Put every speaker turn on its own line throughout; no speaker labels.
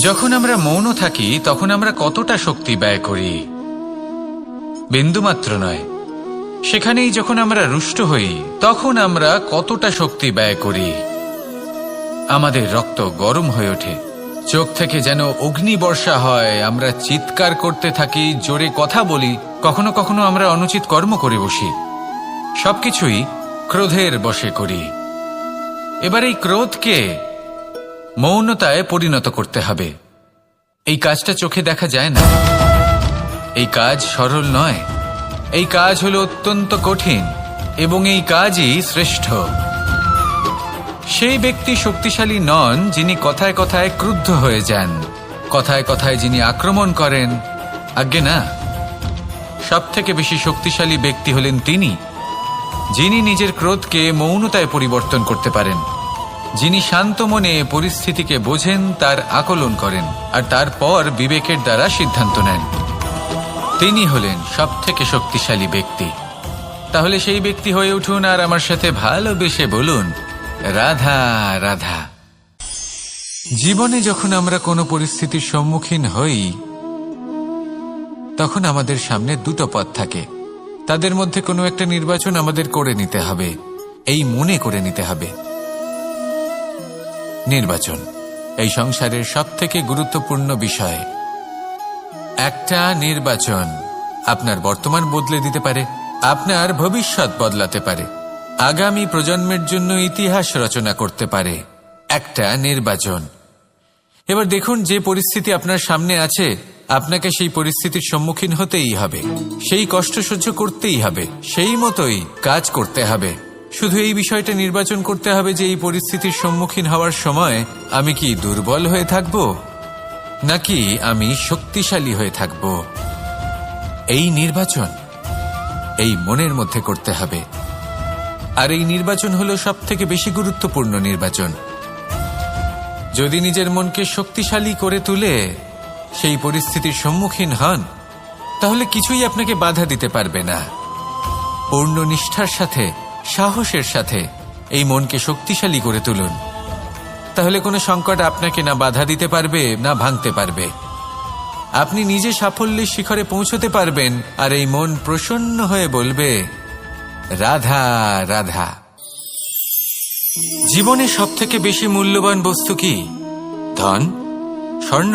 যখন আমরা মৌন থাকি তখন আমরা কতটা শক্তি ব্যয় করি, বিন্দুমাত্র নয়। সেখানেই যখন আমরা রুষ্ট হই তখন আমরা কতটা শক্তি ব্যয় করি। আমাদের রক্ত গরম হয়ে ওঠে, চোখ থেকে যেন অগ্নিবর্ষা হয়, আমরা চিৎকার করতে থাকি, জোরে কথা বলি, কখনো কখনো আমরা অনুচিত কর্ম করে বসি। সবকিছুই ক্রোধের বশে করি। এবার এই ক্রোধকে মৌনতায় পরিণত করতে হবে। এই কাজটা চোখে দেখা যায় না, এই কাজ সরল নয়, এই কাজ হলো অত্যন্ত কঠিন এবং এই কাজই শ্রেষ্ঠ। সেই ব্যক্তি শক্তিশালী নন যিনি কথায় কথায় ক্রুদ্ধ হয়ে যান, কথায় কথায় যিনি আক্রমণ করেন। আজ্ঞে না, সব থেকে বেশি শক্তিশালী ব্যক্তি হলেন তিনি যিনি নিজের ক্রোধকে মৌনতায় পরিবর্তন করতে পারেন, যিনি শান্ত মনে পরিস্থিতিকে বোঝেন, তার আকলন করেন আর তারপর বিবেকের দ্বারা সিদ্ধান্ত নেন। তিনি হলেন সব থেকে শক্তিশালী ব্যক্তি। তাহলে সেই ব্যক্তি হয়ে উঠুন আর আমার সাথে ভালোবেসে বলুন, রাধা রাধা। জীবনে যখন আমরা কোনো পরিস্থিতির সম্মুখীন হই তখন আমাদের সামনে দুটো পথ থাকে, তাদের মধ্যে কোনো একটা নির্বাচন আমাদের করে নিতে হবে, এই মনে করে নিতে হবে। নির্বাচন এই সংসারের সবথেকে গুরুত্বপূর্ণ বিষয়। একটা নির্বাচন আপনার বর্তমান বদলে দিতে পারে, আপনার ভবিষ্যৎ বদলাতে পারে, আগামী প্রজন্মের জন্য ইতিহাস রচনা করতে পারে। একটা নির্বাচন। এবার দেখুন, যে পরিস্থিতি আপনার সামনে আছে আপনাকে সেই পরিস্থিতির সম্মুখীন হতেই হবে, সেই কষ্ট সহ্য করতেই হবে, সেই মতোই কাজ করতে হবে। শুধু এই বিষয়টা নির্বাচন করতে হবে যে এই পরিস্থিতির সম্মুখীন হওয়ার সময় আমি কি দুর্বল হয়ে থাকব নাকি আমি শক্তিশালী হয়ে থাকব। এই নির্বাচন এই মনের মধ্যে করতে হবে। আর এই নির্বাচন হলো সব থেকে বেশি গুরুত্বপূর্ণ নির্বাচন। যদি নিজের মনকে শক্তিশালী করে তুলে সেই পরিস্থিতির সম্মুখীন হন তাহলে কিছুই আপনাকে বাধা দিতে পারবে না। পূর্ণ নিষ্ঠার সাথে, সাহসের সাথে এই মনকে শক্তিশালী করে তুলুন, তাহলে কোনো সংকট আপনাকে না বাধা দিতে পারবে না ভাঙতে পারবে। আপনি নিজে সাফল্যের শিখরে পৌঁছতে পারবেন আর এই মন প্রসন্ন হয়ে বলবে, রাধা রাধা। জীবনে সব থেকে বেশি মূল্যবান বস্তু কি? ধন, স্বর্ণ,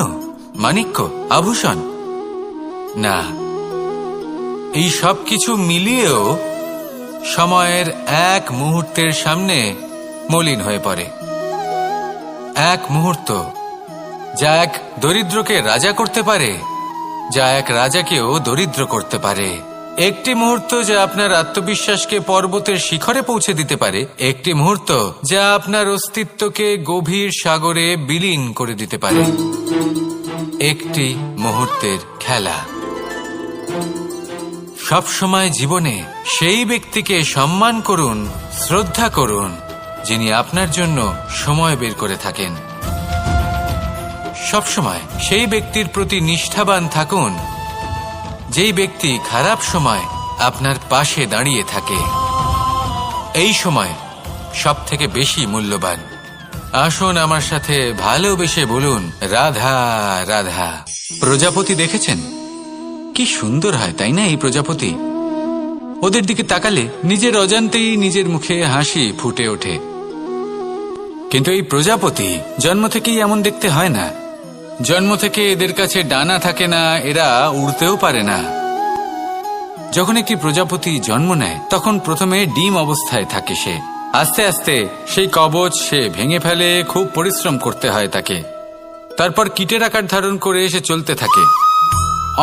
মাণিক্য, আভূষণ? না, এই সব কিছু মিলিয়েও সময়ের এক মুহূর্তের সামনে মলিন হয়ে পড়ে। এক মুহূর্ত যা এক দরিদ্রকে রাজা করতে পারে, যা এক রাজাকেও দরিদ্র করতে পারে। একটি মুহূর্ত যা আপনার আত্মবিশ্বাসকে পর্বতের শিখরে পৌঁছে দিতে পারে, একটি মুহূর্ত যা আপনার অস্তিত্বকে গভীর সাগরে বিলীন করে দিতে পারে। একটি মুহূর্তের খেলা। সবসময় জীবনে সেই ব্যক্তিকে সম্মান করুন, শ্রদ্ধা করুন যিনি আপনার জন্য সময় বের করে থাকেন। সবসময় সেই ব্যক্তির প্রতি নিষ্ঠাবান থাকুন যেই ব্যক্তি খারাপ সময় আপনার পাশে দাঁড়িয়ে থাকে। এই সময় সব থেকে বেশি মূল্যবান। আসুন আমার সাথে ভালোবেসে বলুন, রাধা রাধা। প্রজাপতি দেখেছেন? কি সুন্দর হয়, তাই না? এই প্রজাপতি, ওদের দিকে তাকালে নিজের অজান্তেই নিজের মুখে হাসি ফুটে ওঠে। কিন্তু এই প্রজাপতি জন্ম থেকেই এমন দেখতে হয় না। জন্ম থেকে এদের কাছে ডানা থাকে না, এরা উড়তেও পারে না। যখন একটি প্রজাপতি জন্ম নেয় তখন প্রথমে ডিম অবস্থায় থাকে সে। আস্তে আস্তে সেই কবচ সে ভেঙে ফেলে, খুব পরিশ্রম করতে হয় তাকে। তারপর কীটের আকার ধারণ করে সে চলতে থাকে,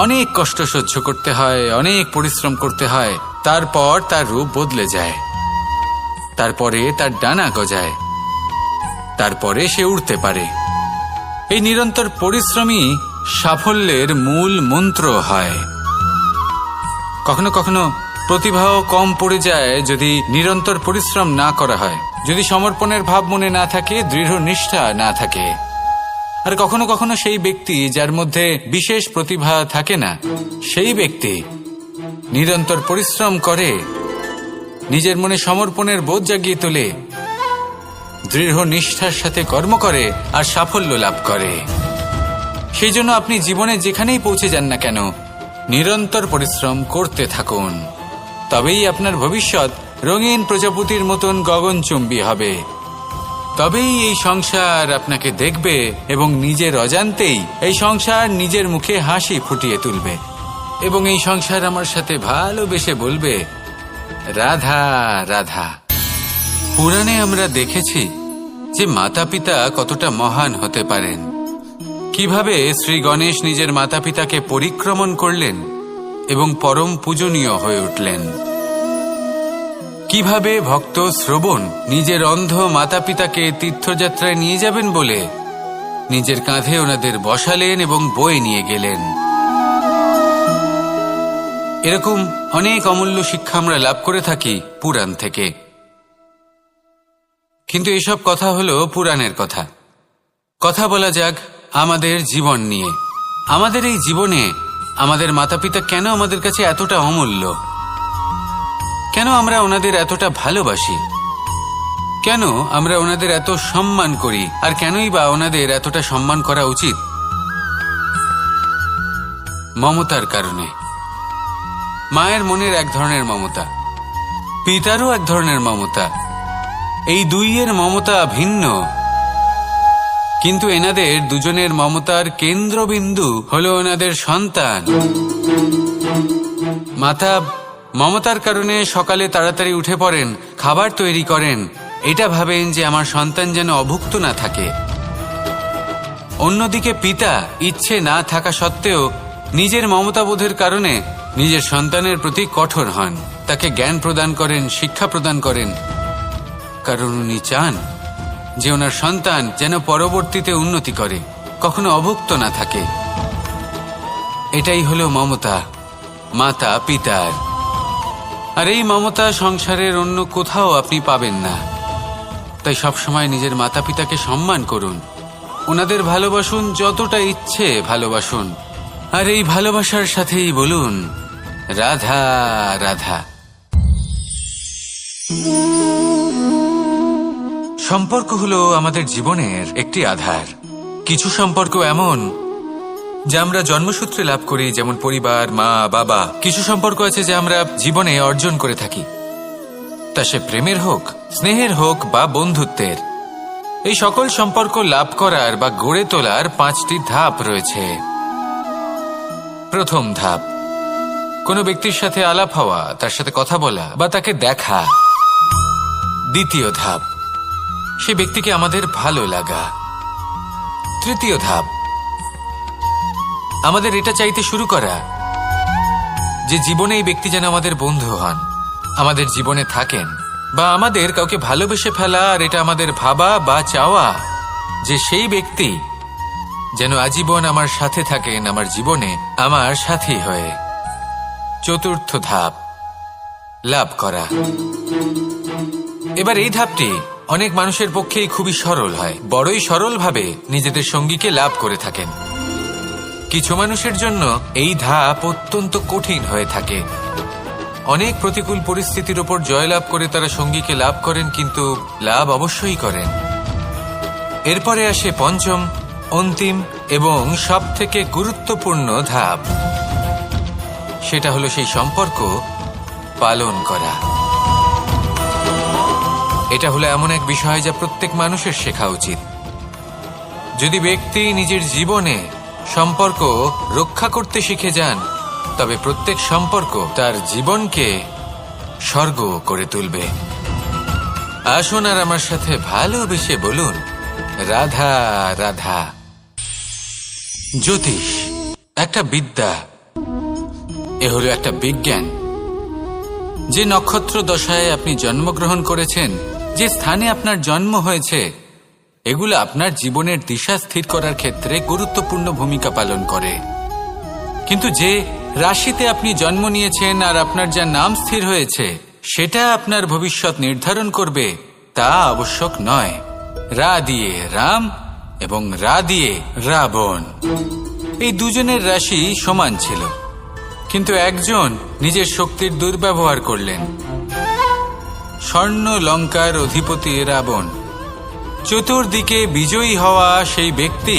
অনেক কষ্ট সহ্য করতে হয়, অনেক পরিশ্রম করতে হয়। তারপর তার রূপ বদলে যায়, তারপরে তার ডানা গজায়, তারপরে সে উড়তে পারে। এই নিরন্তর পরিশ্রমই সাফল্যের মূল মন্ত্র হয়। কখনো কখনো প্রতিভাও কম পড়ে যায় যদি নিরন্তর পরিশ্রম না করা হয়, যদি সমর্পণের ভাব মনে না থাকে, দৃঢ় নিষ্ঠা না থাকে। আর কখনো কখনো সেই ব্যক্তি যার মধ্যে বিশেষ প্রতিভা থাকে না, সেই ব্যক্তি নিরন্তর পরিশ্রম করে, নিজের মনে সমর্পণের বোধ জাগিয়ে তোলে, দৃঢ় নিষ্ঠার সাথে কর্ম করে আর সাফল্য লাভ করে। সেই জন্য আপনি জীবনে যেখানেই পৌঁছে যান না কেন, নিরন্তর পরিশ্রম করতে থাকুন। তবেই আপনার ভবিষ্যৎ রঙিন প্রজাপতির মতন গগনচুম্বী হবে। তবেই এই সংসার আপনাকে দেখবে এবং নিজের অজান্তেই এই সংসার নিজের মুখে হাসি ফুটিয়ে তুলবে এবং এই সংসার আমার সাথে ভালোবেসে বলবে, রাধা রাধা। পুরাণে আমরা দেখেছি যে মাতা পিতা কতটা মহান হতে পারেন। কিভাবে শ্রী গণেশ নিজের মাতা পিতাকে পরিক্রমণ করলেন এবং পরম পূজনীয় হয়ে উঠলেন। কিভাবে ভক্ত শ্রবণ নিজের অন্ধ মাতা পিতাকে তীর্থযাত্রায় নিয়ে যাবেন বলে নিজের কাঁধে ওনাদের বসালেন এবং বয়ে নিয়ে গেলেন। এরকম অনেক অমূল্য শিক্ষা আমরা লাভ করে থাকি পুরাণ থেকে। কিন্তু এসব কথা হলো পুরাণের কথা। কথা বলা যাক আমাদের জীবন নিয়ে। আমাদের এই জীবনে আমাদের মাতা পিতা কেন আমাদের কাছে এতটা অমূল্য? কেন আমরা ওনাদের এতটা ভালোবাসি? কেন আমরা ওনাদের এত সম্মান করি? আর কেনই বা ওনাদের এতটা সম্মান করা উচিত? মমতার কারণে। মায়ের মনের এক ধরনের মমতা, পিতারও এক ধরনের মমতা। এই দুইয়ের মমতা ভিন্ন, কিন্তু এনাদের দুজনের মমতার কেন্দ্রবিন্দু হলো ওনাদের সন্তান। মাতা মমতার কারণে সকালে তাড়াতাড়ি উঠে পড়েন, খাবার তৈরি করেন, এটা ভাবেন যে আমার সন্তান যেন অভুক্ত না থাকে। অন্যদিকে পিতা ইচ্ছে না থাকা সত্ত্বেও নিজের মমতাবোধের কারণে নিজের সন্তানের প্রতি কঠোর হন, তাকে জ্ঞান প্রদান করেন, শিক্ষা প্রদান করেন, কারণ উনি চান যে ওনার সন্তান যেন পরবর্তীতে উন্নতি করে, কখনো অভুক্ত না থাকে। এটাই হলো মমতা মাতা পিতার। আর এই মমতা সংসারের অন্য কোথাও আপনি পাবেন না। তাই সবসময় নিজের মাতা পিতাকে সম্মান করুন, ওনাদের ভালোবাসুন, যতটা ইচ্ছে ভালোবাসুন। আর এই ভালোবাসার সাথেই বলুন, রাধা রাধা। সম্পর্ক হলো আমাদের জীবনের একটি আধার। কিছু সম্পর্ক এমন যা আমরা জন্মসূত্রে লাভ করি, যেমন পরিবার, মা বাবা। কিছু সম্পর্ক আছে যা আমরা জীবনে অর্জন করে থাকি, তা সে প্রেমের হোক, স্নেহের হোক বা বন্ধুত্বের। এই সকল সম্পর্ক লাভ করার বা গড়ে তোলার 5টি ধাপ রয়েছে। প্রথম ধাপ, কোনো ব্যক্তির সাথে আলাপ হওয়া, তার সাথে কথা বলা বা তাকে দেখা। দ্বিতীয় ধাপ, সে ব্যক্তিকে আমাদের ভালো লাগা। তৃতীয় ধাপ, আমাদের এটা চাইতে শুরু করা যে জীবনে এই ব্যক্তি যেন আমাদের বন্ধু হন, আমাদের জীবনে থাকেন, বা আমাদের কাউকে ভালোবেসে ফেলা আর এটা আমাদের ভাবা বা চাওয়া যে সেই ব্যক্তি যেন আজীবন আমার সাথে থাকেন, আমার জীবনে আমার সাথী হয়ে। চতুর্থ ধাপ, লাভ করা। এবার এই ধাপটি অনেক মানুষের পক্ষেই খুবই সরল হয়, বড়ই সরলভাবে নিজেদের সঙ্গীকে লাভ করে থাকেন। কিছু মানুষের জন্য এই ধাপ অত্যন্ত কঠিন হয়ে থাকে। অনেক প্রতিকূল পরিস্থিতির উপর জয়লাভ করে তারা সঙ্গীকে লাভ করেন, কিন্তু লাভ অবশ্যই করেন। এরপরে আসে পঞ্চম, অন্তিম এবং সবথেকে গুরুত্বপূর্ণ ধাপ। সেটা হলো সেই সম্পর্ক পালন করা। এটা হলো এমন এক বিষয় যা প্রত্যেক মানুষের শেখা উচিত। যদি ব্যক্তি নিজের জীবনে সম্পর্ক রক্ষা করতে শিখে যান, তবে প্রত্যেক সম্পর্ক তার জীবনকে স্বর্গ করে তুলবে। আসুন আর আমার সাথে ভালোবেসে বলুন, রাধা রাধা। জ্যোতিষ একটা বিদ্যা, এ হলো একটা বিজ্ঞান। যে নক্ষত্র দশায় আপনি জন্মগ্রহণ করেছেন, যে স্থানে আপনার জন্ম হয়েছে, এগুলো আপনার জীবনের দিশা স্থির করার ক্ষেত্রে গুরুত্বপূর্ণ ভূমিকা পালন করে। কিন্তু যে রাশিতে আপনি জন্ম নিয়েছেন আর আপনার যা নাম স্থির হয়েছে, সেটা আপনার ভবিষ্যৎ নির্ধারণ করবে তা আবশ্যক নয়। রা দিয়ে রাম এবং রা দিয়ে রাবণ, এই দুজনের রাশি সমান ছিল, কিন্তু একজন নিজের শক্তির দুর্ব্যবহার করলেন। স্বর্ণ লঙ্কার অধিপতি রাবণ, চতুর্দিকে বিজয়ী হওয়া সেই ব্যক্তি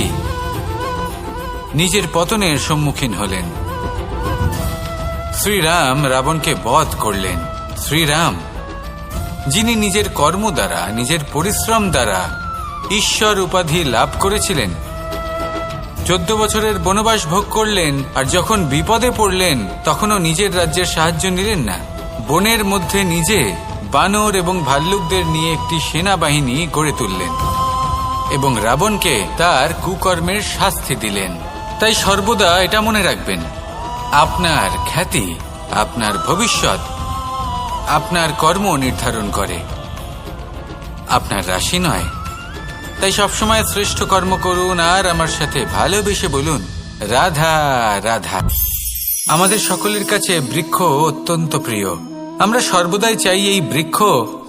নিজের পতনের সম্মুখীন হলেন। শ্রীরাম রাবণকে বধ করলেন। শ্রীরাম, যিনি নিজের কর্ম দ্বারা, নিজের পরিশ্রম দ্বারা ঈশ্বর উপাধি লাভ করেছিলেন, 14 বছরের বনবাস ভোগ করলেন, আর যখন বিপদে পড়লেন তখনও নিজের রাজ্যের সাহায্য নিলেন না। বনের মধ্যে নিজে বানর এবং ভাল্লুকদের নিয়ে একটি সেনাবাহিনী গড়ে তুললেন এবং রাবণকে তার কুকর্মের শাস্তি দিলেন। তাই সর্বদা এটা মনে রাখবেন, আপনার খ্যাতি, আপনার ভবিষ্যৎ আপনার কর্ম নির্ধারণ করে, আপনার রাশি নয়। তাই সবসময় শ্রেষ্ঠ কর্ম করুন আর আমার সাথে ভালোবেসে বলুন, রাধা রাধা। আমাদের সকলের কাছে বৃক্ষ অত্যন্ত প্রিয়। আমরা সর্বদাই চাই এই বৃক্ষ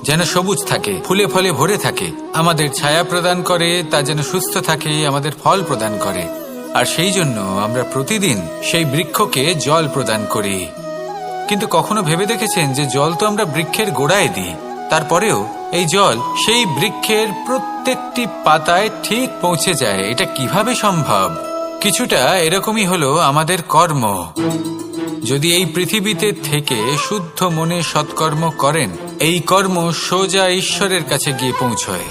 যেন সবুজ থাকে, ফুলে ফলে ভরে থাকে, আমাদের ছায়া প্রদান করে, তা যেন সুস্থ থাকে, আমাদের ফল প্রদান করে। আর সেই জন্য আমরা প্রতিদিন সেই বৃক্ষকে জল প্রদান করি। কিন্তু কখনো ভেবে দেখেছেন যে জল তো আমরা বৃক্ষের গোড়ায় দিই, তারপরেও এই জল সেই বৃক্ষের প্রত্যেকটি পাতায় ঠিক পৌঁছে যায়? এটা কিভাবে সম্ভব? কিছুটা এরকমই হলো আমাদের কর্ম। যদি এই পৃথিবীতে থেকে শুদ্ধ মনে সৎকর্ম করেন, এই কর্ম সোজা ঈশ্বরের কাছে গিয়ে পৌঁছয়।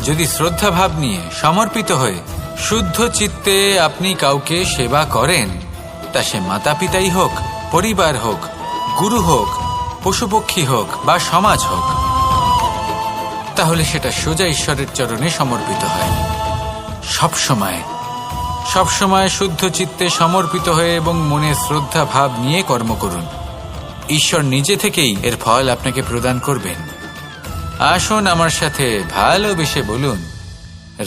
যদি শ্রদ্ধাভাব নিয়ে সমর্পিত হয়ে শুদ্ধ চিত্তে আপনি কাউকে সেবা করেন, তা সে মাতা পিতাই হোক, পরিবার হোক, গুরু হোক, পশুপক্ষী হোক বা সমাজ হোক, তাহলে সেটা সোজা ঈশ্বরের চরণে সমর্পিত হয়। সবসময় সবসময় শুদ্ধ চিত্তে সমর্পিত হয়ে এবং মনে শ্রদ্ধা ভাব নিয়ে কর্ম করুন। ঈশ্বর নিজে থেকেই এর ফল আপনাকে প্রদান করবেন। আসুন আমার সাথে ভালোবেসে বলুন,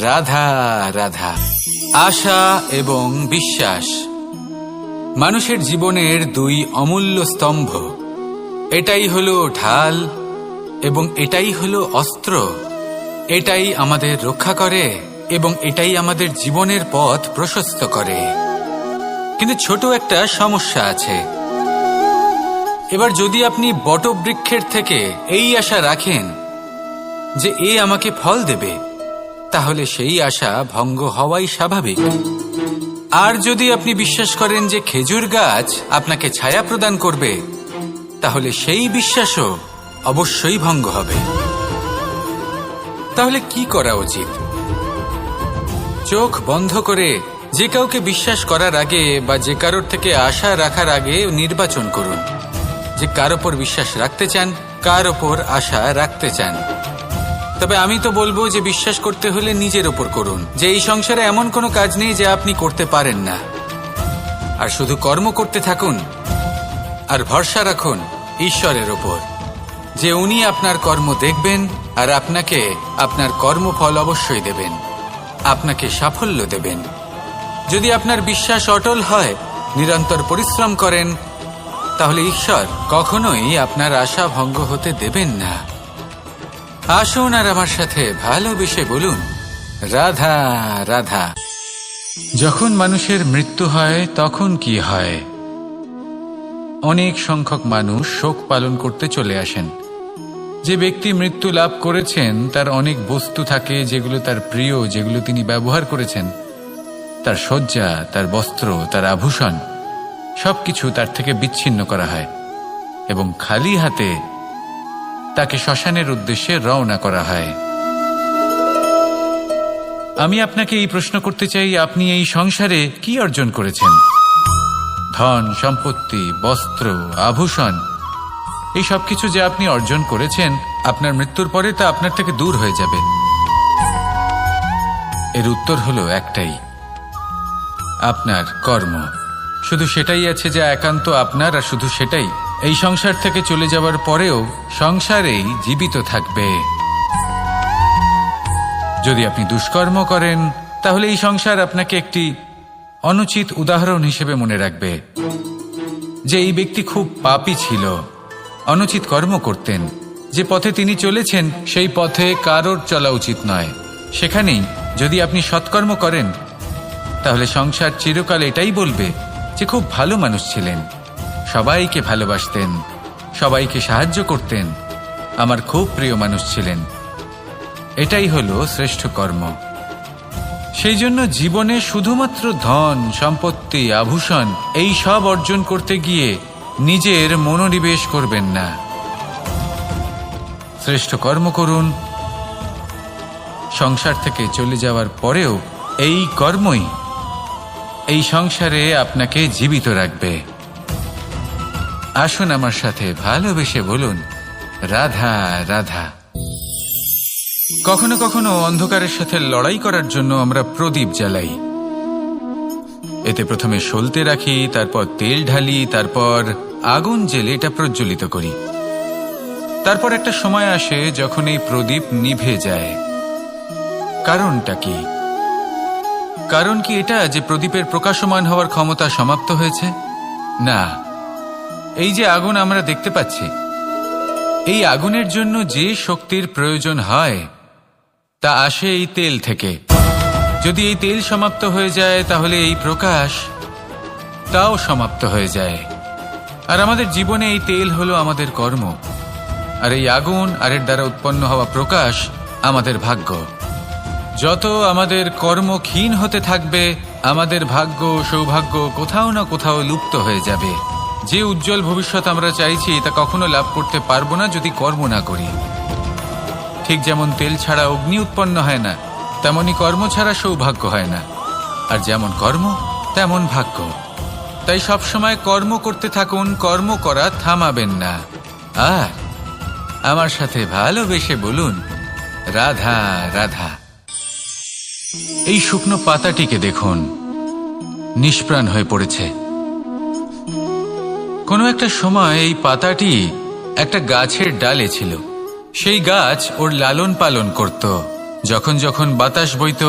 রাধা রাধা। আশা এবং বিশ্বাস মানুষের জীবনের 2 অমূল্য স্তম্ভ। এটাই হলো ঢাল এবং এটাই হলো অস্ত্র। এটাই আমাদের রক্ষা করে এবং এটাই আমাদের জীবনের পথ প্রশস্ত করে। কিন্তু ছোট একটা সমস্যা আছে। এবার যদি আপনি বটবৃক্ষের থেকে এই আশা রাখেন যে এ আমাকে ফল দেবে, তাহলে সেই আশা ভঙ্গ হওয়াই স্বাভাবিক। আর যদি আপনি বিশ্বাস করেন যে খেজুর গাছ আপনাকে ছায়া প্রদান করবে, তাহলে সেই বিশ্বাসও অবশ্যই ভঙ্গ হবে। তাহলে কি করা উচিত? চোখ বন্ধ করে যে কাউকে বিশ্বাস করার আগে বা যে কারোর থেকে আশা রাখার আগে নির্বাচন করুন যে কার ওপর বিশ্বাস রাখতে চান, কার ওপর আশা রাখতে চান। তবে আমি তো বলবো যে বিশ্বাস করতে হলে নিজের ওপর করুন, যে এই সংসারে এমন কোনো কাজ নেই যা আপনি করতে পারেন না। আর শুধু কর্ম করতে থাকুন আর ভরসা রাখুন ঈশ্বরের ওপর, যে উনি আপনার কর্ম দেখবেন আর আপনাকে আপনার কর্মফল অবশ্যই দেবেন, আপনাকে সাফল্য দেবেন। যদি আপনার বিশ্বাস অটল হয়, নিরন্তর পরিশ্রম করেন, তাহলে ঈশ্বর কখনোই আপনার আশা ভঙ্গ হতে দেবেন না। আসুন আর আমার সাথে ভালোবেসে বলুন, রাধা রাধা। যখন মানুষের মৃত্যু হয় তখন কি হয়? অনেক সংখ্যক মানুষ শোক পালন করতে চলে আসেন। যে ব্যক্তি মৃত্যু লাভ করেছেন তার অনেক বস্তু থাকে যেগুলো তার প্রিয়, যেগুলো তিনি ব্যবহার করেছেন। তার শয্যা, তার বস্ত্র, তার আভূষণ সবকিছু তার থেকে বিচ্ছিন্ন করা হয় এবং খালি হাতে তাকে শ্মশানের উদ্দেশ্যে রওনা করা হয়। আমি আপনাকে এই প্রশ্ন করতে চাই, আপনি এই সংসারে কি অর্জন করেছেন? ধন সম্পত্তি, বস্ত্র, আভূষণ, এই সবকিছু যে আপনি অর্জন করেছেন, আপনার মৃত্যুর পরে তা আপনার থেকে দূর হয়ে যাবে। এর উত্তর হলো একটাই, আপনার কর্ম। শুধু সেটাই আছে যা একান্ত আপনার, আর শুধু সেটাই এই সংসার থেকে চলে যাওয়ার পরেও সংসারেই জীবিত থাকবে। যদি আপনি দুষ্কর্ম করেন, তাহলে এই সংসার আপনাকে একটি অনুচিত উদাহরণ হিসেবে মনে রাখবে যে এই ব্যক্তি খুব পাপী ছিল, অনুচিত কর্ম করতেন। যে পথে তিনি চলেছেন সেই পথে কারোর চলা উচিত নয়। সেখানেই যদি আপনি সৎকর্ম করেন, তাহলে সংসার চিরকাল এটাই বলবে যে খুব ভালো মানুষ ছিলেন, সবাইকে ভালোবাসতেন, সবাইকে সাহায্য করতেন, আমার খুব প্রিয় মানুষ ছিলেন। এটাই হলো শ্রেষ্ঠ কর্ম। সেই জন্য জীবনে শুধুমাত্র ধন, সম্পত্তি, আভূষণ এই সব অর্জন করতে গিয়ে নিজের মনোনিবেশ করবেন না। শ্রেষ্ঠ কর্ম করুন। সংসার থেকে চলে যাওয়ার পরেও এই কর্মই এই সংসারে আপনাকে জীবিত রাখবে। আসুন আমার সাথে ভালোবেসে বলুন, রাধা রাধা। কখনো কখনো অন্ধকারের সাথে লড়াই করার জন্য আমরা প্রদীপ জ্বালাই। এতে প্রথমে সলতে রাখি, তারপর তেল ঢালি, তারপর আগুন জ্বেলে এটা প্রজ্বলিত করি। তারপর একটা সময় আসে যখন এই প্রদীপ নিভে যায়। কারণটা কি? কারণ কি এটা যে প্রদীপের প্রকাশমান হওয়ার ক্ষমতা সমাপ্ত হয়েছে? না, এই যে আগুন আমরা দেখতে পাচ্ছি, এই আগুনের জন্য যে শক্তির প্রয়োজন হয় তা আসে এই তেল থেকে। যদি এই তেল সমাপ্ত হয়ে যায় তাহলে এই প্রকাশ তাও সমাপ্ত হয়ে যায়। আর আমাদের জীবনে এই তেল হলো আমাদের কর্ম, আর এই আগুন আর এর দ্বারা উৎপন্ন হওয়া প্রকাশ আমাদের ভাগ্য। যত আমাদের কর্ম ক্ষীণ হতে থাকবে, আমাদের ভাগ্য, সৌভাগ্য কোথাও না কোথাও লুপ্ত হয়ে যাবে। যে উজ্জ্বল ভবিষ্যৎ আমরা চাইছি তা কখনো লাভ করতে পারবো না যদি কর্ম না করি। ঠিক যেমন তেল ছাড়া অগ্নি উৎপন্ন হয় না, তেমনি কর্ম ছাড়া সৌভাগ্য হয় না। আর যেমন কর্ম তেমন ভাগ্য। তাই সবসময় কর্ম করতে থাকুন, কর্ম করা থামাবেন না। আর আমার সাথে ভালোবেসে বলুন, রাধা রাধা। এই শুকনো পাতাটিকে দেখুন, নিষ্প্রাণ হয়ে পড়েছে। কোনো একটা সময় এই পাতাটি একটা গাছের ডালে ছিল। সেই গাছ ওর লালন পালন করত। যখন যখন বাতাস বইত,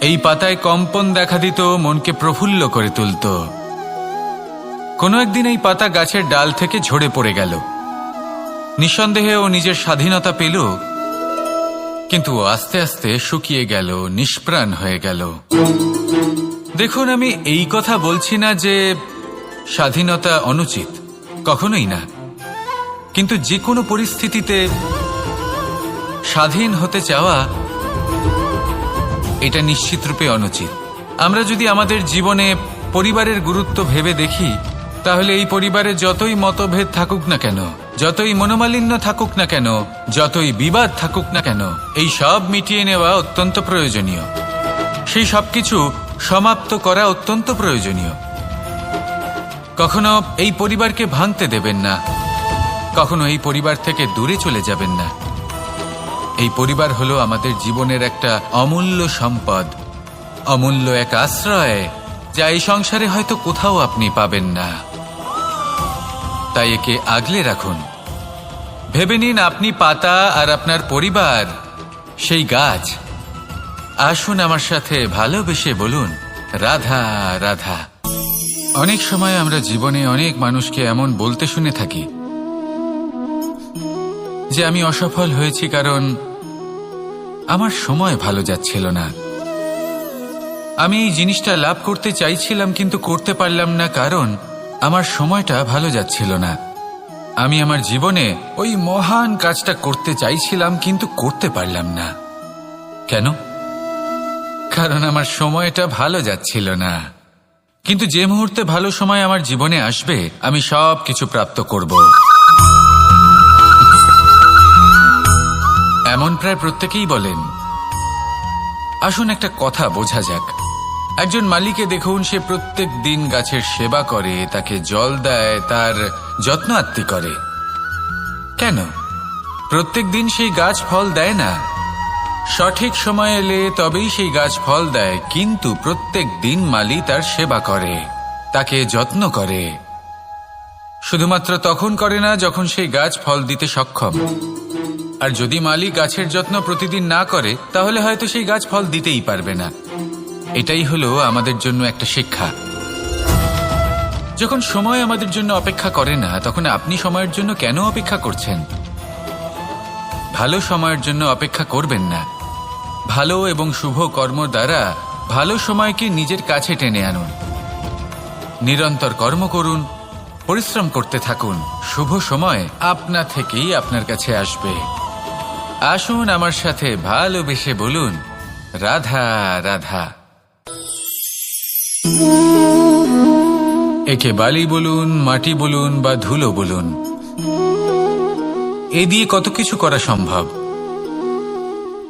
এই পাতায় কম্পন দেখা দিত, মনকে প্রফুল্ল করে তুলত। কোনো একদিন এই পাতা গাছের ডাল থেকে ঝরে পড়ে গেল। নিঃসন্দেহে ও নিজের স্বাধীনতা পেল, কিন্তু আস্তে আস্তে শুকিয়ে গেল, নিষ্প্রাণ হয়ে গেল। দেখুন, আমি এই কথা বলছি না যে স্বাধীনতা অনুচিত, কখনোই না। কিন্তু যে কোনো পরিস্থিতিতে স্বাধীন হতে চাওয়া এটা নিশ্চিতরূপে অনুচিত। আমরা যদি আমাদের জীবনে পরিবারের গুরুত্ব ভেবে দেখি, তাহলে এই পরিবারে যতই মতভেদ থাকুক না কেন, যতই মনোমালিন্য থাকুক না কেন, যতই বিবাদ থাকুক না কেন, এই সব মিটিয়ে নেওয়া অত্যন্ত প্রয়োজনীয়। সেই সবকিছু সমাপ্ত করা অত্যন্ত প্রয়োজনীয়। কখনো এই পরিবারকে ভাঙতে দেবেন না, কখনো এই পরিবার থেকে দূরে চলে যাবেন না। এই পরিবার হলো আমাদের জীবনের একটা অমূল্য সম্পদ, অমূল্য এক আশ্রয়, যা এই সংসারে হয়তো কোথাও আপনি পাবেন না। তাই একে আগলে রাখুন। ভেবে নিন আপনি পাতা আর আপনার পরিবার সেই গাছ। আসুন আমার সাথে ভালোবেসে বলুন, রাধা রাধা। অনেক সময় আমরা জীবনে অনেক মানুষকে এমন বলতে শুনে থাকি যে আমি অসফল হয়েছি কারণ আমার সময় ভালো যাচ্ছিল না। আমি এই জিনিসটা লাভ করতে চাইছিলাম কিন্তু করতে পারলাম না কারণ আমার সময়টা ভালো যাচ্ছিল না। আমি আমার জীবনে ওই মহান কাজটা করতে চাইছিলাম কিন্তু করতে পারলাম না। কেন? কারণ আমার সময়টা ভালো যাচ্ছিল না। কিন্তু যে মুহূর্তে ভালো সময় আমার জীবনে আসবে, আমি সব কিছু প্রাপ্ত করব। এমন প্রায় প্রত্যেকেই বলেন। আসুন একটা কথা বোঝা যাক। একজন মালিকে দেখুন, সে প্রত্যেক দিন গাছের সেবা করে, তাকে জল দেয়, তার যত্ন আত্তি করে। কেন? প্রত্যেক দিন সেই গাছ ফল দেয় না। সঠিক সময় এলে তবেই সেই গাছ ফল দেয়, কিন্তু প্রত্যেক দিন মালি তার সেবা করে, তাকে যত্ন করে। শুধুমাত্র তখন করে না যখন সেই গাছ ফল দিতে সক্ষম। আর যদি মালি গাছের যত্ন প্রতিদিন না করে, তাহলে হয়তো সেই গাছ ফল দিতেই পারবে না। এটাই হলো আমাদের জন্য একটা শিক্ষা। যখন সময় আমাদের জন্য অপেক্ষা করে না, তখন আপনি সময়ের জন্য কেন অপেক্ষা করছেন? ভালো সময়ের জন্য অপেক্ষা করবেন না। ভালো এবং শুভ কর্ম দ্বারা ভালো সময়কে নিজের কাছে টেনে আনুন। নিরন্তর কর্ম করুন, পরিশ্রম করতে থাকুন। শুভ সময় আপনা থেকেই আপনার কাছে আসবে। আসুন আমার সাথে ভালোবেসে বলুন, রাধা রাধা। একে বালি বলুন, মাটি বলুন বা ধুলো বলুন, এ দিয়ে কত কিছু করা সম্ভব।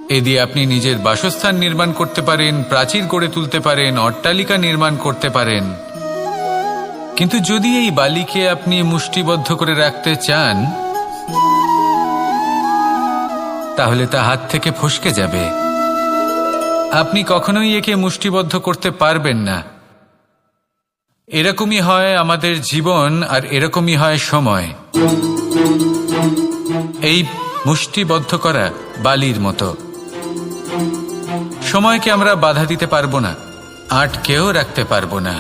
এ দিয়ে আপনি নিজের বাসস্থান নির্মাণ করতে পারেন, প্রাচীর গড়ে তুলতে পারেন, অট্টালিকা নির্মাণ করতে পারেন। কিন্তু যদি এই বালিকে আপনি মুষ্টিবদ্ধ করে রাখতে চান, তাহলে তা হাত থেকে ফসকে যাবে। আপনি কখনোই একে মুষ্টিবদ্ধ করতে পারবেন না। এরকমই হয় আমাদের জীবন, আর এরকমই হয় সময়। এই মুষ্টিবদ্ধ করা বালির মতো। সময়কে আমরা বাধা দিতে পারবো না, আটকেও রাখতে পারবো না।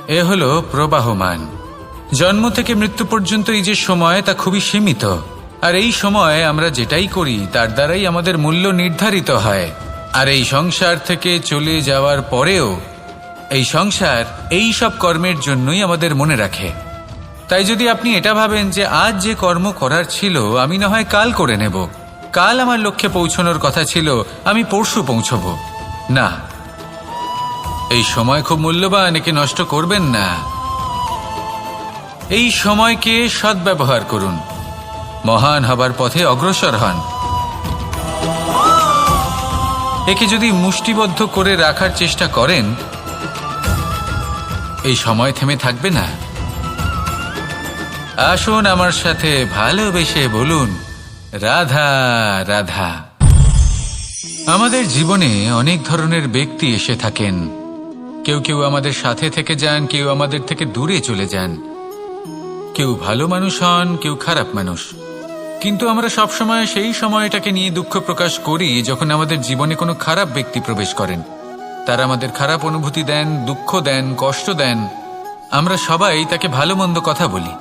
এ হলো প্রবাহমান। জন্ম থেকে মৃত্যু পর্যন্ত এই যে সময়, তা খুবই সীমিত। আর এই সময় আমরা যেটাই করি তার দ্বারাই আমাদের মূল্য নির্ধারিত হয়। আর এই সংসার থেকে চলে যাওয়ার পরেও এই সংসার এই সব কর্মের জন্যই আমাদের মনে রাখে। তাই যদি আপনি এটা ভাবেন যে আজ যে কর্ম করার ছিল আমি না হয় কাল করে নেব, কাল আমার লক্ষ্যে পৌঁছানোর কথা ছিল আমি পরশু পৌঁছবো, না, এই সময় খুব মূল্যবান, একে নষ্ট করবেন না। এই সময়কে সদ্ব্যবহার করুন, মহান হবার পথে অগ্রসর হন। একে যদি মুষ্টিবদ্ধ করে রাখার চেষ্টা করেন, এই সময় থেমে থাকবে না। আসুন আমার সাথে ভালোবেসে বলুন, রাধা রাধা। আমাদের জীবনে অনেক ধরনের ব্যক্তি এসে থাকেন। কেউ কেউ আমাদের সাথে থেকে যান, কেউ আমাদের থেকে দূরে চলে যান। কেউ ভালো মানুষ হন, কেউ খারাপ মানুষ। কিন্তু আমরা সবসময় সেই সময়টাকে নিয়ে দুঃখ প্রকাশ করি যখন আমাদের জীবনে কোনো খারাপ ব্যক্তি প্রবেশ করেন। তারা আমাদের খারাপ অনুভূতি দেন, দুঃখ দেন, কষ্ট দেন। আমরা সবাই তাকে ভালো মন্দ কথা বলি।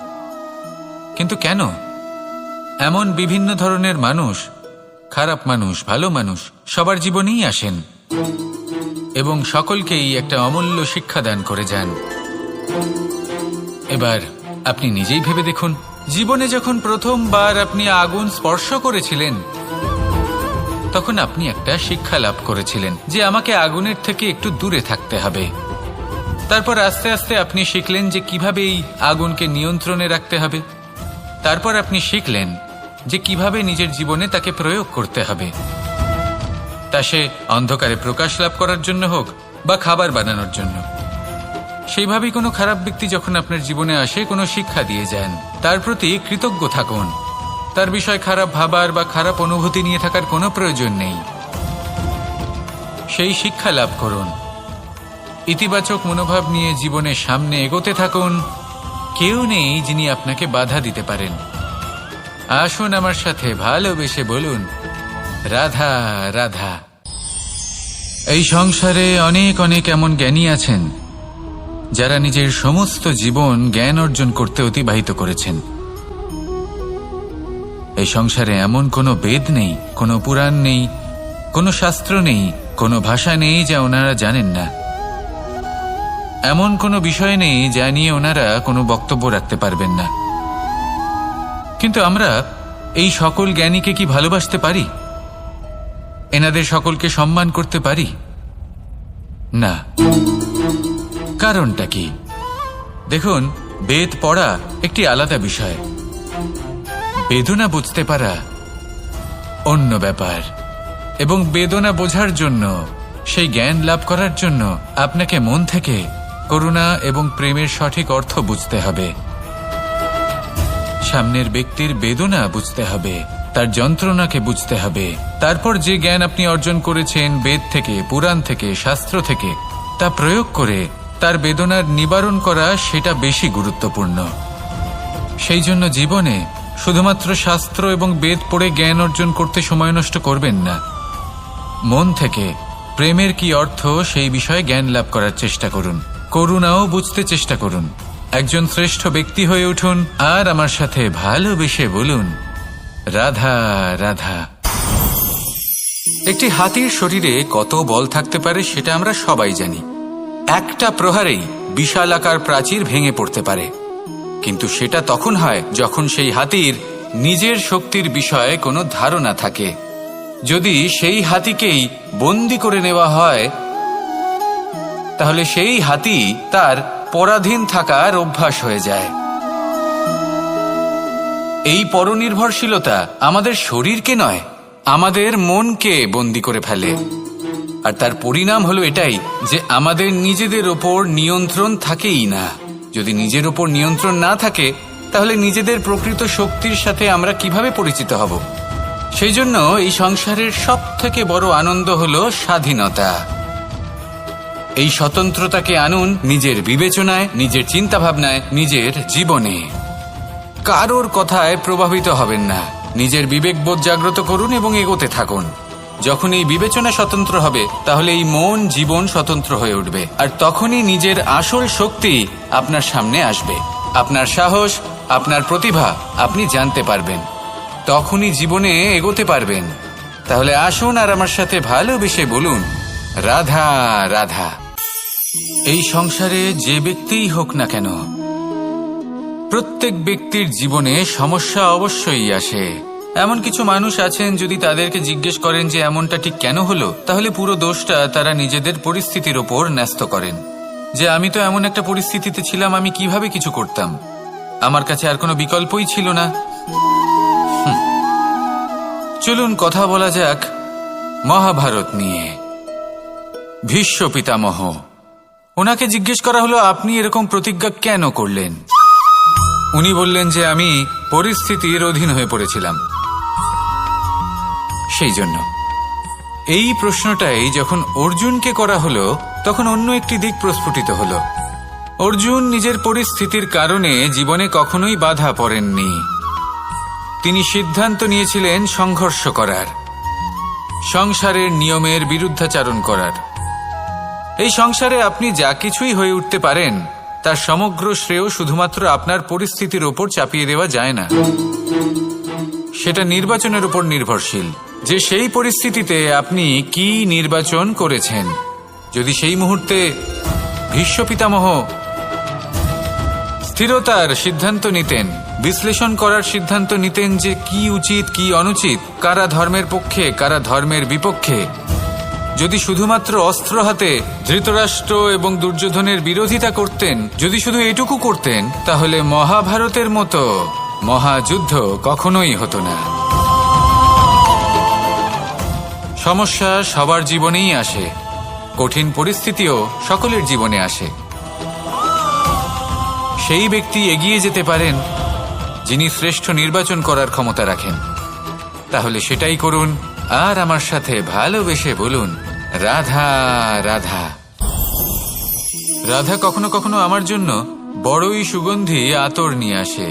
কিন্তু কেন? এমন বিভিন্ন ধরনের মানুষ, খারাপ মানুষ, ভালো মানুষ, সবার জীবনেই আসেন এবং সকলকেই একটা অমূল্য শিক্ষা দান করে যান। এবার আপনি নিজেই ভেবে দেখুন, জীবনে যখন প্রথমবার আপনি আগুন স্পর্শ করেছিলেন, তখন আপনি একটা শিক্ষা লাভ করেছিলেন যে আমাকে আগুনের থেকে একটু দূরে থাকতে হবে। তারপর আস্তে আস্তে আপনি শিখলেন যে কিভাবে এই আগুনকে নিয়ন্ত্রণে রাখতে হবে। তারপর আপনি শিখলেন যে কিভাবে নিজের জীবনে তাকে প্রয়োগ করতে হবে, তা সে অন্ধকারে প্রকাশ লাভ করার জন্য হোক বা খাবার বানানোর জন্য। সেইভাবেই কোনো খারাপ ব্যক্তি যখন আপনার জীবনে আসে, কোনো শিক্ষা দিয়ে যান, তার প্রতি কৃতজ্ঞ থাকুন। তার বিষয় খারাপ ভাবার বা খারাপ অনুভূতি নিয়ে থাকার কোনো প্রয়োজন নেই। সেই শিক্ষা লাভ করুন, ইতিবাচক মনোভাব নিয়ে জীবনের সামনে এগোতে থাকুন। কেউ নেই যিনি আপনাকে বাধা দিতে পারেন। আসুন আমার সাথে ভালোবেসে বলুন, রাধা রাধা। এই সংসারে অনেক অনেক এমন জ্ঞানী আছেন যারা নিজের সমস্ত জীবন জ্ঞান অর্জন করতে অতিবাহিত করেছেন। এই সংসারে এমন কোনো বেদ নেই, কোনো পুরাণ নেই, কোনো শাস্ত্র নেই, কোনো ভাষা নেই যা ওনারা জানেন না। এমন কোনো বিষয় নেই যা নিয়ে ওনারা কোনো বক্তব্য রাখতে পারবেন না। কিন্তু আমরা এই সকল জ্ঞানীকে কি ভালোবাসতে পারি? এনাদের সকলকে সম্মান করতে পারি না। কারণটা কি? দেখুন, বেদ পড়া একটি আলাদা বিষয়, বেদনা বুঝতে পারা অন্য ব্যাপার। এবং বেদনা বোঝার জন্য, সেই জ্ঞান লাভ করার জন্য আপনাকে মন থেকে করুণা এবং প্রেমের সঠিক অর্থ বুঝতে হবে। সামনের ব্যক্তির বেদনা বুঝতে হবে, তার যন্ত্রণাকে বুঝতে হবে। তারপর যে জ্ঞান আপনি অর্জন করেছেন বেদ থেকে, পুরাণ থেকে, শাস্ত্র থেকে, তা প্রয়োগ করে তার বেদনার নিবারণ করা, সেটা বেশি গুরুত্বপূর্ণ। সেই জন্য জীবনে শুধুমাত্র শাস্ত্র এবং বেদ পড়ে জ্ঞান অর্জন করতে সময় নষ্ট করবেন না। মন থেকে প্রেমের কি অর্থ সেই বিষয়ে জ্ঞান লাভ করার চেষ্টা করুন। করুণাও বুঝতে চেষ্টা করুন। একজন শ্রেষ্ঠ ব্যক্তি হয়ে উঠুন আর আমার সাথে ভালোবেসে বলুন, রাধা রাধা। একটি হাতির শরীরে কত বল থাকতে পারে সেটা আমরা সবাই জানি। একটা প্রহারেই বিশালাকার প্রাচীর ভেঙে পড়তে পারে। কিন্তু সেটা তখন হয় যখন সেই হাতির নিজের শক্তির বিষয়ে কোনো ধারণা থাকে। যদি সেই হাতিকেই বন্দি করে নেওয়া হয়, তাহলে সেই হাতি তার পরাধীন থাকার অভ্যাস হয়ে যায়। এই পরনির্ভরশীলতা আমাদের শরীরকে নয়, আমাদের মনকে বন্দী করে ফেলে। আর তার পরিণাম হলো এটাই যে আমাদের নিজেদের ওপর নিয়ন্ত্রণ থাকেই না। যদি নিজের ওপর নিয়ন্ত্রণ না থাকে, তাহলে নিজেদের প্রকৃত শক্তির সাথে আমরা কিভাবে পরিচিত হব? সেই জন্য এই সংসারের সবথেকে বড় আনন্দ হলো স্বাধীনতা। এই স্বতন্ত্রতাকে আনুন নিজের বিবেচনায়, নিজের চিন্তাভাবনায়, নিজের জীবনে। কারোর কথায় প্রভাবিত হবেন না। নিজের বিবেকবোধ জাগ্রত করুন এবং এগোতে থাকুন। যখন এই বিবেচনা স্বতন্ত্র হবে, তাহলে এই মন জীবন স্বতন্ত্র হয়ে উঠবে। আর তখনই নিজের আসল শক্তি আপনার সামনে আসবে। আপনার সাহস, আপনার প্রতিভা আপনি জানতে পারবেন। তখনই জীবনে এগোতে পারবেন। তাহলে আসুন আর আমার সাথে ভালোবেসে বলুন, রাধা রাধা। এই সংসারে যে ব্যক্তিই হোক না কেন, প্রত্যেক ব্যক্তির জীবনে সমস্যা অবশ্যই আসে। এমন কিছু মানুষ আছেন, যদি তাদেরকে জিজ্ঞেস করেন যে এমনটা ঠিক কেন হলো, তাহলে পুরো দোষটা তারা নিজেদের পরিস্থিতির ওপর ন্যস্ত করেন। যে আমি তো এমন একটা পরিস্থিতিতে ছিলাম, আমি কিভাবে কিছু করতাম, আমার কাছে আর কোনো বিকল্পই ছিল না। চলুন কথা বলা যাক মহাভারত নিয়ে। ভীষ্ম পিতামহ, ওনাকে জিজ্ঞেস করা হলো, আপনি এরকম প্রতিজ্ঞা কেন করলেন? উনি বললেন যে আমি পরিস্থিতির অধীন হয়ে পড়েছিলাম, সেই জন্য। এই প্রশ্নটাই যখন অর্জুনকে করা হলো, তখন অন্য একটি দিক প্রস্ফুটিত হলো। অর্জুন নিজের পরিস্থিতির কারণে জীবনে কখনোই বাধা পড়েননি। তিনি সিদ্ধান্ত নিয়েছিলেন সংঘর্ষ করার, সংসারের নিয়মের বিরুদ্ধাচারণ করার। এই সংসারে আপনি যা কিছুই হয়ে উঠতে পারেন, তার সমগ্র শ্রেয় শুধুমাত্র আপনার পরিস্থিতির ওপর চাপিয়ে দেওয়া যায় না। সেটা নির্বাচনের উপর নির্ভরশীল, যে সেই পরিস্থিতিতে আপনি কি নির্বাচন করেছেন। যদি সেই মুহূর্তে ভীষ্ম পিতামহ স্থিরতার সিদ্ধান্ত নিতেন, বিশ্লেষণ করার সিদ্ধান্ত নিতেন যে কি উচিত কি অনুচিত, কারা ধর্মের পক্ষে কারা ধর্মের বিপক্ষে, যদি শুধুমাত্র অস্ত্র হাতে ধৃতরাষ্ট্র এবং দুর্যোধনের বিরোধিতা করতেন, যদি শুধু এটুকু করতেন, তাহলে মহাভারতের মতো মহাযুদ্ধ কখনোই হতো না। সমস্যা সবার জীবনেই আসে, কঠিন পরিস্থিতিও সকলের জীবনে আসে। সেই ব্যক্তি এগিয়ে যেতে পারেন যিনি শ্রেষ্ঠ নির্বাচন করার ক্ষমতা রাখেন। তাহলে সেটাই করুন আর আমার সাথে ভালোবেসে বলুন, রাধা রাধা। রাধা কখনো কখনো আমার জন্য বড়ই সুগন্ধি আতর নিয়ে আসে,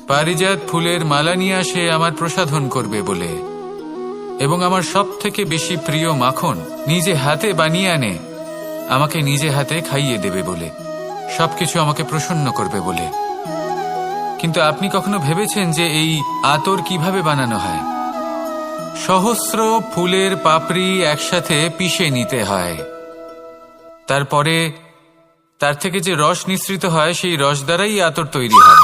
পারিজাত ফুলের মালা নিয়ে আসে আমার প্রসাধন করবে বলে, এবং আমার সব থেকে বেশি প্রিয় মাখন নিজে হাতে বানিয়ে আনে আমাকে নিজে হাতে খাইয়ে দেবে বলে, সবকিছু আমাকে প্রসন্ন করবে বলে। কিন্তু আপনি কখনো ভেবেছেন যে এই আতর কিভাবে বানানো হয়? সহস্র ফুলের পাপড়ি একসাথে পিষে নিতে হয়, তারপরে তার থেকে যে রস নিঃসৃত হয়, সেই রস দ্বারাই আতর তৈরি হয়।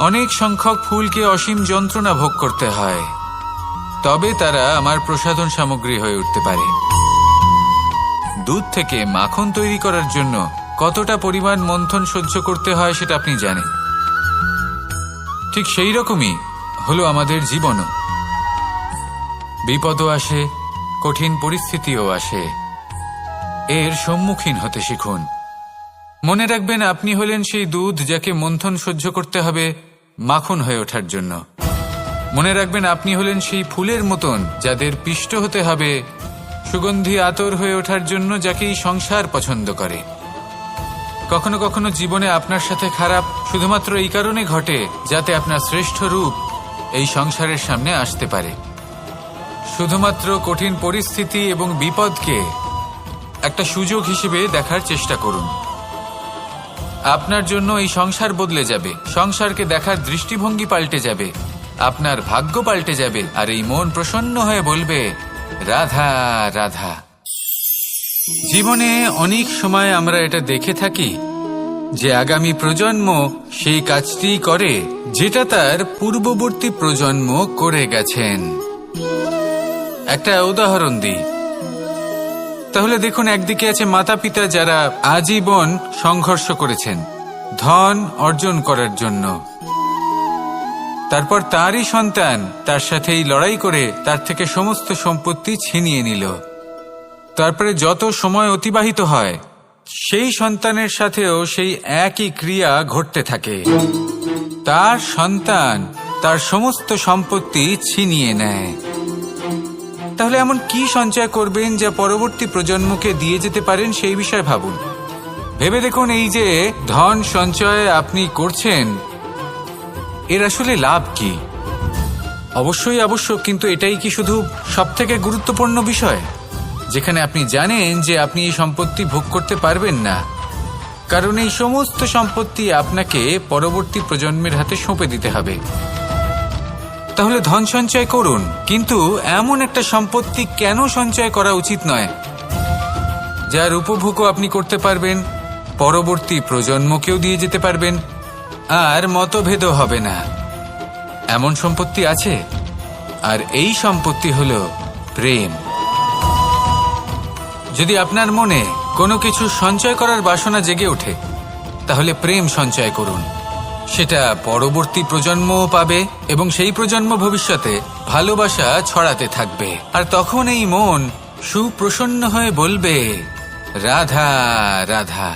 অনেক সংখ্যক ফুলকে অসীম যন্ত্রণা ভোগ করতে হয়, তবে তারা আমার প্রসাধন সামগ্রী হয়ে উঠতে পারে। দুধ থেকে মাখন তৈরি করার জন্য কতটা পরিমাণ মন্থন সহ্য করতে হয় সেটা আপনি জানেন। ঠিক সেই রকমই হলো আমাদের জীবনও। বিপদও আসে, কঠিন পরিস্থিতিও আসে, এর সম্মুখীন হতে শিখুন। মনে রাখবেন, আপনি হলেন সেই দুধ যাকে মন্থন সহ্য করতে হবে মাখন হয়ে ওঠার জন্য। মনে রাখবেন, আপনি হলেন সেই ফুলের মতন যাদের পিষ্ট হতে হবে সুগন্ধি আতর হয়ে ওঠার জন্য, যাকে এই সংসার পছন্দ করে। কখনো কখনো জীবনে আপনার সাথে খারাপ শুধুমাত্র এই কারণে ঘটে যাতে আপনার শ্রেষ্ঠ রূপ এই সংসারের সামনে আসতে পারে। শুধুমাত্র কঠিন পরিস্থিতি এবং বিপদকে একটা সুযোগ হিসেবে দেখার চেষ্টা করুন। আপনার জন্য এই সংসার বদলে যাবে, সংসারকে দেখার দৃষ্টিভঙ্গি পাল্টে যাবে, আপনার ভাগ্য পাল্টে যাবে, আর এই মন প্রসন্ন হয়ে বলবে, রাধা রাধা। জীবনে অনেক সময় আমরা এটা দেখে থাকি যে আগামী প্রজন্ম সেই কাজটি করে যেটা তার পূর্ববর্তী প্রজন্ম করে গেছেন। একটা উদাহরণ দিই। তাহলে দেখুন, একদিকে আছে মাতা পিতা যারা আজীবন সংঘর্ষ করেছেন ধন অর্জন করার জন্য, তারপর তারই সন্তান তার সাথে এই লড়াই করে তার থেকে সমস্ত সম্পত্তি ছিনিয়ে নিল। তারপরে যত সময় অতিবাহিত হয় সেই সন্তানের সাথেও সেই একই ক্রিয়া ঘটতে থাকে। তার সন্তান তার সমস্ত সম্পত্তি ছিনিয়ে নেয়। তাহলে এমন কি সঞ্চয় করবেন যা পরবর্তী প্রজন্মকে দিয়ে যেতে পারেন, সেই বিষয়ে ভাবুন। ভেবে দেখুন, এই যে ধন সঞ্চয় আপনি করছেন, এর আসলে লাভ কি? অবশ্যই আবশ্যক, কিন্তু এটাই কি শুধু সবথেকে গুরুত্বপূর্ণ বিষয়, যেখানে আপনি জানেন যে আপনি এই সম্পত্তি ভোগ করতে পারবেন না, কারণ এই সমস্ত সম্পত্তি আপনাকে পরবর্তী প্রজন্মের হাতে সঁপে দিতে হবে। তাহলে ধন সঞ্চয় করুন, কিন্তু এমন একটা সম্পত্তি কেন সঞ্চয় করা উচিত নয় যার উপভোগও আপনি করতে পারবেন, পরবর্তী প্রজন্মকেও দিয়ে যেতে পারবেন, আর মতভেদও হবে না। এমন সম্পত্তি আছে, আর এই সম্পত্তি হলো প্রেম। যদি আপনার মনে কোনো কিছু সঞ্চয় করার বাসনা জেগে ওঠে, তাহলে প্রেম সঞ্চয় করুন। সেটা পরবর্তী প্রজন্মও পাবে এবং সেই প্রজন্ম ভবিষ্যতে ভালোবাসা ছড়াতে থাকবে। আর তখন এই মন সুপ্রসন্ন হয়ে বলবে, রাধা রাধা।